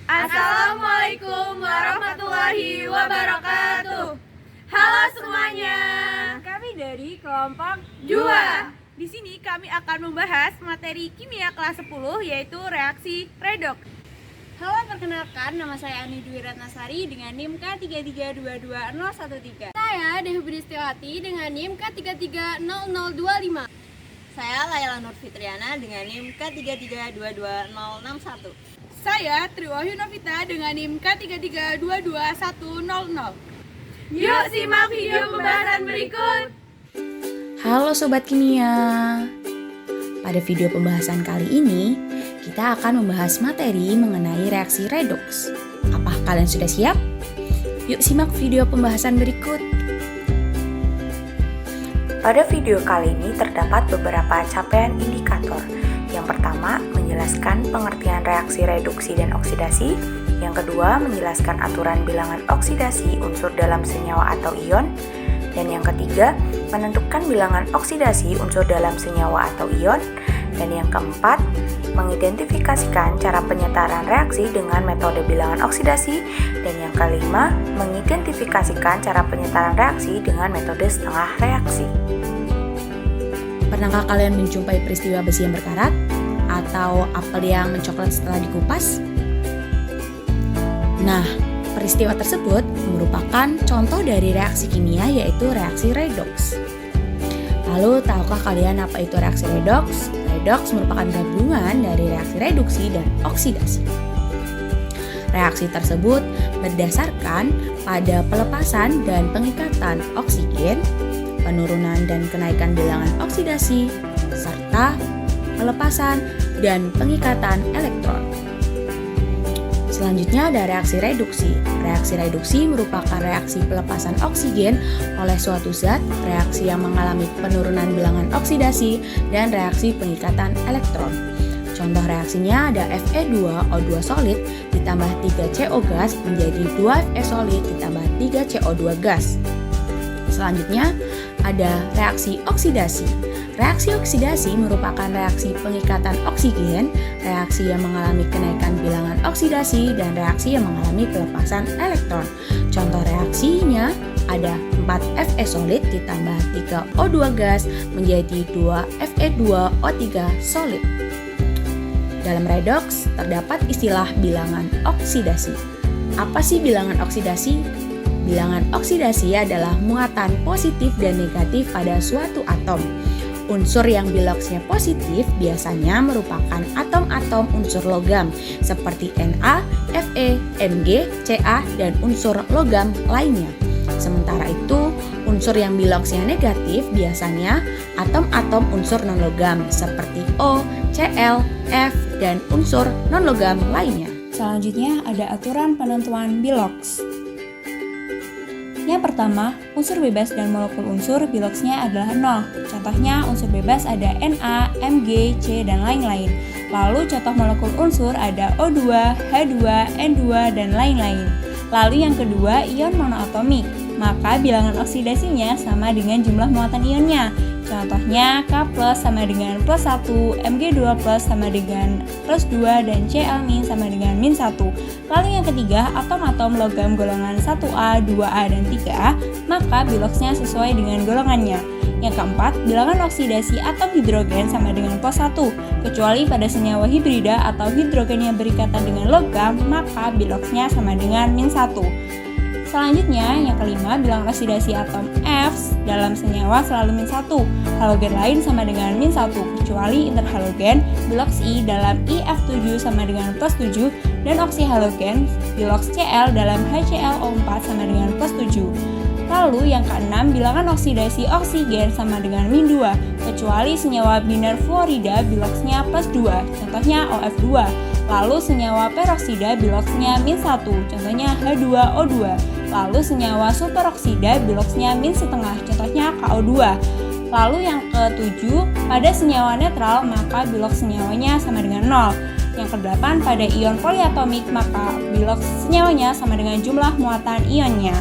Assalamualaikum warahmatullahi wabarakatuh. Halo semuanya. Kami dari kelompok Jua. Di sini kami akan membahas materi kimia kelas 10 yaitu reaksi redoks. Halo, perkenalkan nama saya Ani Dwi Ratnasari dengan NIM K33222013. Saya Dewi Bristiwati dengan NIM K330025. Saya Laila Nur Fitriana dengan NIM K33222061. Saya Triwahyu Novita dengan NIM K33222100. Yuk simak video pembahasan berikut. Halo Sobat Kimia. Pada video pembahasan kali ini, kita akan membahas materi mengenai reaksi redoks. Apakah kalian sudah siap? Yuk simak video pembahasan berikut. Pada video kali ini terdapat beberapa capaian indikator. Yang pertama, menjelaskan pengertian reaksi reduksi dan oksidasi. Yang kedua, menjelaskan aturan bilangan oksidasi unsur dalam senyawa atau ion. Dan yang ketiga, menentukan bilangan oksidasi unsur dalam senyawa atau ion. Dan yang keempat, mengidentifikasikan cara penyetaran reaksi dengan metode bilangan oksidasi. Dan yang kelima, mengidentifikasikan cara penyetaran reaksi dengan metode setengah reaksi. Pernahkah kalian menjumpai peristiwa besi yang berkarat? Atau apel yang mencoklat setelah dikupas? Nah, peristiwa tersebut merupakan contoh dari reaksi kimia yaitu reaksi redoks. Lalu, tahukah kalian apa itu reaksi redoks? Redoks merupakan gabungan dari reaksi reduksi dan oksidasi. Reaksi tersebut berdasarkan pada pelepasan dan pengikatan oksigen, penurunan dan kenaikan bilangan oksidasi, serta pelepasan dan pengikatan elektron. Selanjutnya ada reaksi reduksi. Reaksi reduksi merupakan reaksi pelepasan oksigen oleh suatu zat, reaksi yang mengalami penurunan bilangan oksidasi, dan reaksi pengikatan elektron. Contoh reaksinya ada Fe2O2 solid ditambah 3CO gas menjadi 2Fe solid ditambah 3CO2 gas. Selanjutnya ada reaksi oksidasi. Reaksi oksidasi merupakan reaksi pengikatan oksigen, reaksi yang mengalami kenaikan bilangan oksidasi, dan reaksi yang mengalami pelepasan elektron. Contoh reaksinya ada 4Fe solid ditambah 3O2 gas menjadi 2Fe2O3 solid. Dalam redoks terdapat istilah bilangan oksidasi. Apa sih bilangan oksidasi? Bilangan oksidasi adalah muatan positif dan negatif pada suatu atom. Unsur yang biloksnya positif biasanya merupakan atom-atom unsur logam seperti Na, Fe, Mg, Ca, dan unsur logam lainnya. Sementara itu, unsur yang biloksnya negatif biasanya atom-atom unsur non-logam seperti O, Cl, F, dan unsur non-logam lainnya. Selanjutnya ada aturan penentuan biloks. Yang pertama, unsur bebas dan molekul unsur biloksnya adalah 0. Contohnya unsur bebas ada Na, Mg, C, dan lain-lain. Lalu contoh molekul unsur ada O2, H2, N2, dan lain-lain. Lalu yang kedua, ion monoatomik. Maka bilangan oksidasinya sama dengan jumlah muatan ionnya. Contohnya K+ sama dengan +1, Mg2+ sama dengan +2, dan Cl- sama dengan -1. Lalu yang ketiga, atom-atom logam golongan 1A, 2A, dan 3A, maka biloksnya sesuai dengan golongannya. Yang keempat, bilangan oksidasi atom hidrogen sama dengan +1, kecuali pada senyawa hibrida atau hidrogen yang berikatan dengan logam, maka biloksnya sama dengan -1. Selanjutnya, yang kelima, bilangan oksidasi atom F dalam senyawa selalu -1. Halogen lain sama dengan -1, kecuali interhalogen, biloks I dalam IF7 sama dengan +7, dan oksihalogen, biloks Cl dalam HClO4 sama dengan +7. Lalu yang keenam, bilangan oksidasi oksigen sama dengan -2, kecuali senyawa biner fluorida biloksnya +2, contohnya OF2. Lalu senyawa peroksida biloksnya -1, contohnya H2O2. Lalu senyawa superoksida biloksnya -1, contohnya KO2. Lalu yang ketujuh, pada senyawa netral maka biloks senyawanya sama dengan 0. Yang kedelapan, pada ion poliatomik maka biloks senyawanya sama dengan jumlah muatan ionnya.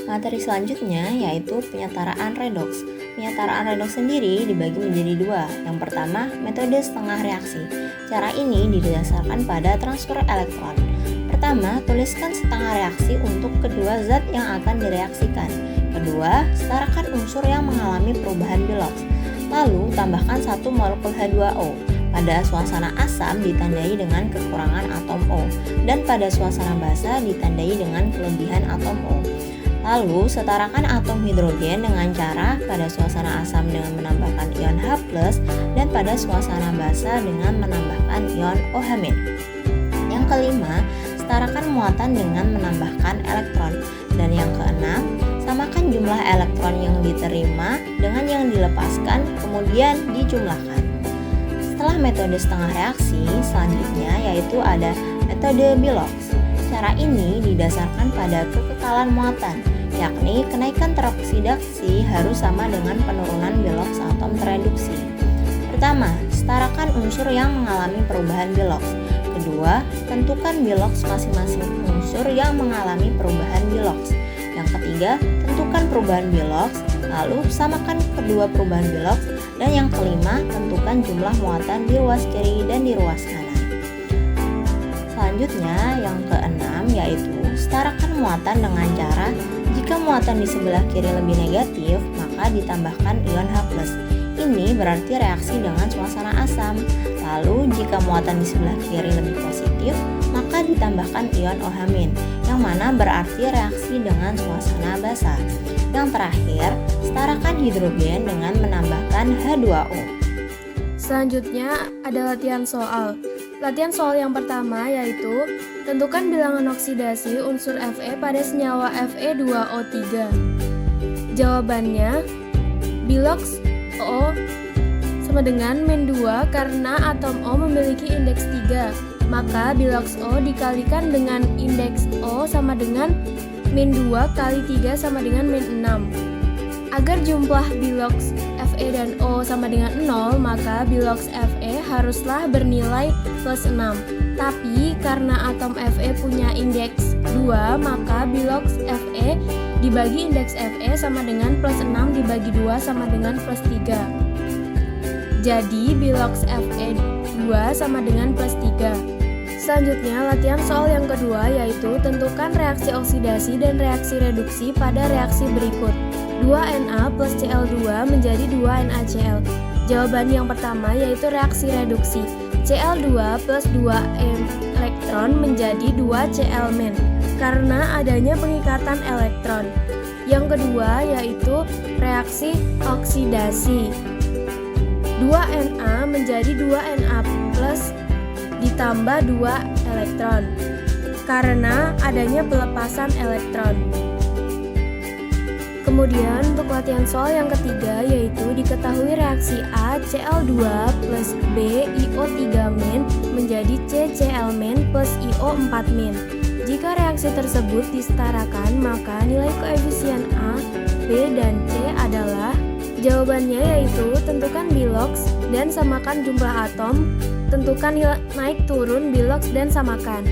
Materi selanjutnya yaitu penyetaraan redoks. penyetaraan redoks sendiri dibagi menjadi dua. Yang pertama, metode setengah reaksi. Cara ini didasarkan pada transfer elektron. Pertama, tuliskan setengah reaksi untuk kedua zat yang akan direaksikan. Kedua, setarakan unsur yang mengalami perubahan biloks. Lalu, tambahkan 1 molekul H2O. Pada suasana asam ditandai dengan kekurangan atom O, dan pada suasana basa ditandai dengan kelebihan atom O. Lalu, setarakan atom hidrogen dengan cara pada suasana asam dengan menambahkan ion H+, dan pada suasana basa dengan menambahkan ion OH-. Yang kelima, setarakan muatan dengan menambahkan elektron. Dan yang keenam, samakan jumlah elektron yang diterima dengan yang dilepaskan, kemudian dijumlahkan. Setelah metode setengah reaksi, selanjutnya yaitu ada metode biloks. Cara ini didasarkan pada kekekalan muatan, yakni kenaikan teroksidasi harus sama dengan penurunan biloks atom tereduksi. Pertama, setarakan unsur yang mengalami perubahan biloks. Kedua, tentukan biloks masing-masing unsur yang mengalami perubahan biloks. Yang ketiga, tentukan perubahan biloks, lalu samakan kedua perubahan biloks. Dan yang kelima, tentukan jumlah muatan di ruas kiri dan di ruas kanan. Selanjutnya, yang keenam yaitu setarakan muatan dengan cara jika muatan di sebelah kiri lebih negatif, maka ditambahkan ion H+. Ini berarti reaksi dengan suasana asam. Lalu, jika muatan di sebelah kiri lebih positif, maka ditambahkan ion OH-, yang mana berarti reaksi dengan suasana basa. Yang terakhir, setarakan hidrogen dengan menambahkan H2O. Selanjutnya ada latihan soal. Latihan soal yang pertama yaitu tentukan bilangan oksidasi unsur Fe pada senyawa Fe2O3. Jawabannya, biloks O sama dengan -2 karena atom O memiliki indeks 3. Maka biloks O dikalikan dengan indeks O sama dengan -2 kali 3 sama dengan -6. Agar jumlah biloks Fe dan O sama dengan 0, maka biloks Fe haruslah bernilai +6. Tapi karena atom Fe punya indeks 2, maka biloks Fe dibagi indeks Fe sama dengan +6 dibagi 2 sama dengan +3. Jadi biloks Fe 2 sama dengan +3. Selanjutnya, latihan soal yang kedua yaitu tentukan reaksi oksidasi dan reaksi reduksi pada reaksi berikut. 2Na plus Cl2 menjadi 2NaCl. Jawaban yang pertama yaitu reaksi reduksi. Cl2 plus 2 elektron menjadi 2 Cl- karena adanya pengikatan elektron. Yang kedua yaitu reaksi oksidasi. 2Na menjadi 2Na plus ditambah 2 elektron karena adanya pelepasan elektron. Kemudian untuk latihan soal yang ketiga yaitu diketahui reaksi A Cl2 plus B IO3- menjadi C Cl- plus IO4-. Jika reaksi tersebut disetarakan, maka nilai koefisien A, B, dan C adalah. Jawabannya yaitu tentukan biloks dan samakan jumlah atom, tentukan naik turun biloks dan samakan.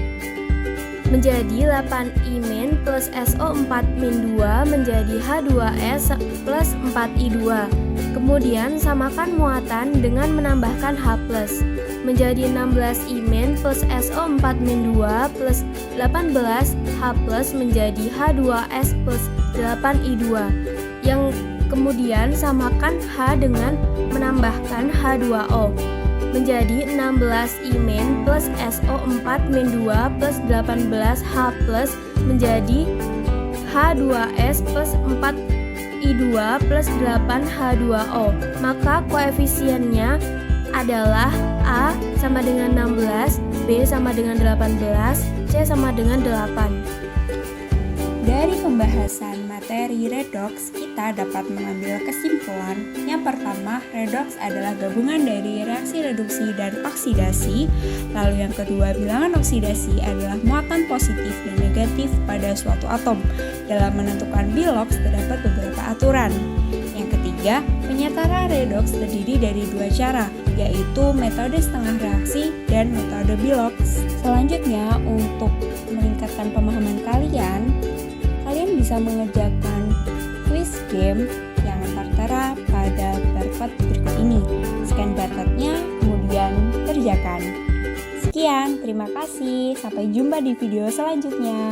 Menjadi 8I- plus SO4-2 menjadi H2S plus 4I2. Kemudian samakan muatan dengan menambahkan H+. Menjadi 16I- plus SO4-2 plus 18H+ menjadi H2S plus 8I2. Yang kemudian samakan H dengan menambahkan H2O. Menjadi 16I- plus SO4-2 plus 18H+ menjadi H2S plus 4I2 plus 8H2O. Maka koefisiennya adalah A sama dengan 16, B sama dengan 18, C sama dengan 8. Dari pembahasan materi redoks, kita dapat mengambil kesimpulan. Yang pertama, redoks adalah gabungan dari reaksi reduksi dan oksidasi. Lalu yang kedua, bilangan oksidasi adalah muatan positif dan negatif pada suatu atom. Dalam menentukan biloks terdapat beberapa aturan. Yang ketiga, penyetaraan redoks terdiri dari dua cara, yaitu metode setengah reaksi dan metode biloks. Selanjutnya, untuk meningkatkan pemahaman kalian bisa mengerjakan quiz game yang tertera pada barcode berikut ini. Scan barcode-nya, kemudian kerjakan. Sekian, terima kasih. Sampai jumpa di video selanjutnya.